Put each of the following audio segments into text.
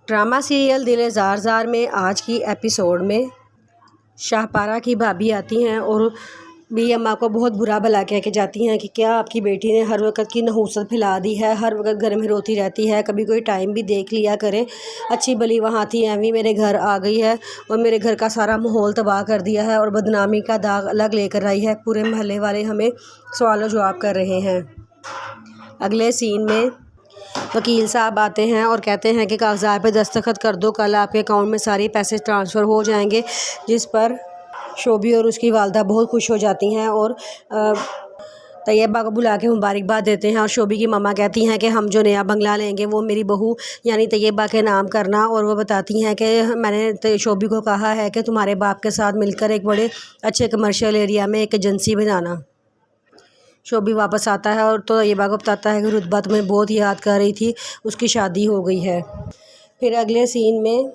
Drama serial दिल ज़ार ज़ार में आज की एपिसोड में शाहपारा की भाभी आती हैं और बी अम्मा को बहुत बुरा भला कह के जाती हैं कि क्या आपकी बेटी ने हर वक्त की नहूसत फैला दी है, हर वक्त घर में रोती रहती है, कभी कोई टाइम भी देख लिया करे। अच्छी भली वहाँ थी, एवी मेरे घर आ गई है और मेरे घर का सारा माहौल तबाह कर दिया है और बदनामी का दाग अलग लेकर आई है। पूरे महल्ले वाले हमें सवाल जवाब कर रहे हैं। अगले सीन में वकील साहब आते हैं और कहते हैं कि कागज़ात पे दस्तखत कर दो, कल आपके अकाउंट में सारे पैसे ट्रांसफ़र हो जाएंगे। जिस पर शोभी और उसकी वालदा बहुत खुश हो जाती हैं और तैयबा को बुला के मुबारकबाद देते हैं। और शोभी की मम्मा कहती हैं कि हम जो नया बंगला लेंगे वो मेरी बहू यानी तैयबा के नाम करना। और वो बताती हैं कि मैंने शोभी को कहा है कि तुम्हारे बाप के साथ मिलकर एक बड़े अच्छे कमर्शियल एरिया में एक एजेंसी बनाना। शोभी वापस आता है और तो तैयबा को बताता है कि रुतबा तुम्हें बहुत याद कर रही थी, उसकी शादी हो गई है। फिर अगले सीन में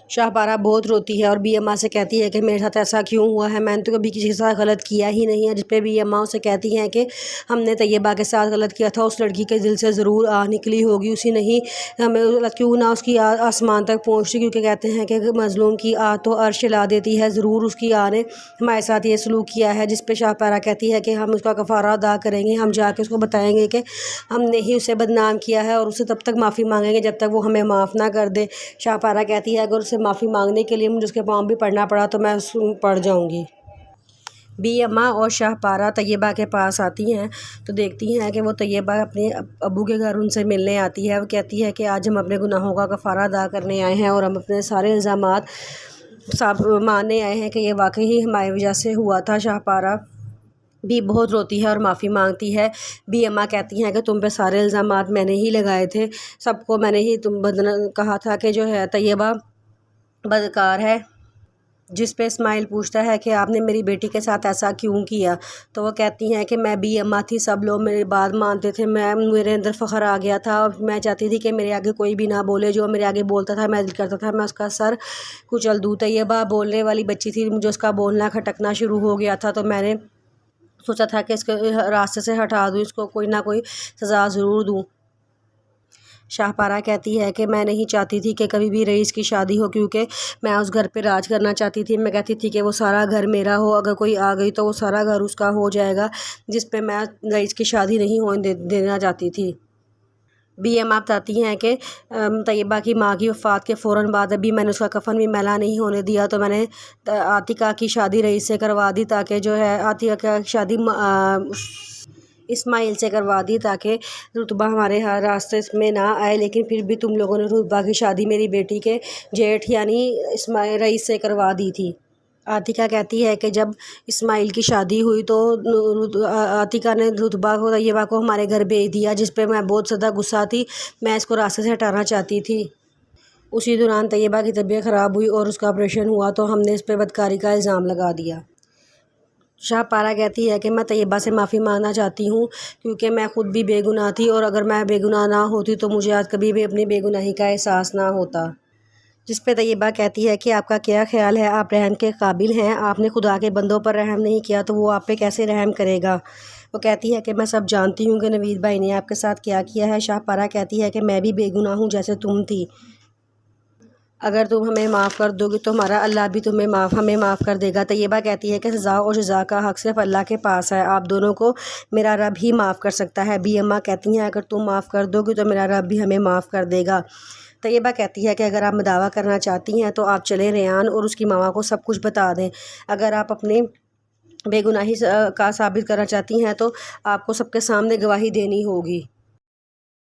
शाहपारा बहुत रोती है और बी अम्मा से कहती है कि मेरे साथ ऐसा क्यों हुआ है, मैंने तो कभी किसी के साथ गलत किया ही नहीं है। जिस पे बी अम्मा उसे कहती हैं कि हमने तैयबा के साथ गलत किया था, उस लड़की के दिल से ज़रूर आह निकली होगी, उसी नहीं हमें क्यों ना उसकी आसमान तक पहुँचती, क्योंकि कहते हैं कि मज़लूम की आह तो अर्श हिला देती है, ज़रूर उसकी आह ने हमारे साथ ये सलूक किया है। जिस पे शाहपारा कहती है कि हम उसका कफ़ारा अदा करेंगे, हम जाके उसको बताएंगे कि हमने ही उसे बदनाम किया है और उसे तब तक माफ़ी मांगेंगे जब तक वो हमें माफ़ ना कर दे। शाहपारा कहती है अगर उसे माफ़ी मांगने के लिए मुझे उसके पाँव भी पड़ना पड़ा तो मैं पड़ जाऊंगी। बी अम्मा और शाहपारा तैयबा के पास आती हैं तो देखती हैं कि वो तैयबा अपने अबू के घर उनसे मिलने आती है। वो कहती है कि आज हम अपने गुनाहों का कफ़ारा अदा करने आए हैं और हम अपने सारे इल्ज़ामात सब मानने आए हैं कि ये वाकई ही हमारी वजह से हुआ था। शाहपारा भी बहुत रोती है और माफ़ी मांगती है। बी अम्मा कहती हैं कि तुम पे सारे इल्ज़ामात मैंने ही लगाए थे, सबको मैंने ही कहा था कि जो है तैयबा बदकार है। जिस पे इस्माइल पूछता है कि आपने मेरी बेटी के साथ ऐसा क्यों किया, तो वो कहती हैं कि मैं बी अम्मा थी, सब लोग मेरी बात मानते थे, मेरे अंदर फ़ख्र आ गया था और मैं चाहती थी कि मेरे आगे कोई भी ना बोले। जो मेरे आगे बोलता था मैं दिल करता था मैं उसका सर कुचल दूँ। तैयबा बोलने वाली बच्ची थी, मुझे उसका बोलना खटकना शुरू हो गया था तो मैंने सोचा था कि इसके रास्ते से हटा दूँ, इसको कोई ना कोई सज़ा ज़रूर दूँ। शाहपारा कहती है कि मैं नहीं चाहती थी कि कभी भी रईस की शादी हो, क्योंकि मैं उस घर पे राज करना चाहती थी। मैं कहती थी कि वो सारा घर मेरा हो, अगर कोई आ गई तो वो सारा घर उसका हो जाएगा, जिस पे मैं रईस की शादी नहीं होने देना चाहती थी। बी अम्मा बताती हैं कि तैयबा की माँ की वफ़ात के फ़ौरन बाद अभी मैंने उसका कफ़न भी मैला नहीं होने दिया, तो मैंने आतिका की शादी रईस से करवा दी ताकि जो है आतिका की शादी इस्माइल से करवा दी ताकि रुतबा हमारे हर रास्ते में ना आए। लेकिन फिर भी तुम लोगों ने रुतबा की शादी मेरी बेटी के जेठ यानी इस्माइल रईस से करवा दी थी। आतिका कहती है कि जब इस्माइल की शादी हुई तो आतिका ने रुतबा को तैयबा को हमारे घर भेज दिया, जिस पे मैं बहुत ज़्यादा गुस्सा थी, मैं इसको रास्ते से हटाना चाहती थी। उसी दौरान तैयबा की तबीयत ख़राब हुई और उसका ऑपरेशन हुआ तो हमने इस पर बदकारी का इल्ज़ाम लगा दिया। शाहपारा कहती है कि मैं तैयबा से माफ़ी मांगना चाहती हूँ क्योंकि मैं ख़ुद भी बेगुनाह थी और अगर मैं बेगुनाह ना होती तो मुझे आज कभी भी अपनी बेगुनाही का एहसास ना होता। जिस पे तैयबा कहती है कि आपका क्या ख़्याल है, आप रहम के काबिल हैं, आपने खुदा के बंदों पर रहम नहीं किया तो वो आप पे कैसे रहम करेगा। वो कहती है कि मैं सब जानती हूँ कि नवीद भाई ने आपके साथ क्या किया है। शाहपारा कहती है कि मैं भी बेगुनाह हूँ जैसे तुम थी, अगर तुम हमें माफ़ कर दोगे तो हमारा अल्लाह भी हमें माफ़ कर देगा। तैयबा कहती है कि सज़ा और जज़ा का हक़ सिर्फ़ अल्लाह के पास है, आप दोनों को मेरा रब ही माफ़ कर सकता है। बी अम्मा कहती हैं अगर तुम माफ़ कर दोगे तो मेरा रब भी हमें माफ़ कर देगा। तैयबा कहती है कि अगर आप दावा करना चाहती हैं तो आप चलें रेहान और उसकी मामा को सब कुछ बता दें। अगर आप अपनी बेगुनाही का साबित करना चाहती हैं तो आपको सबके सामने गवाही देनी होगी।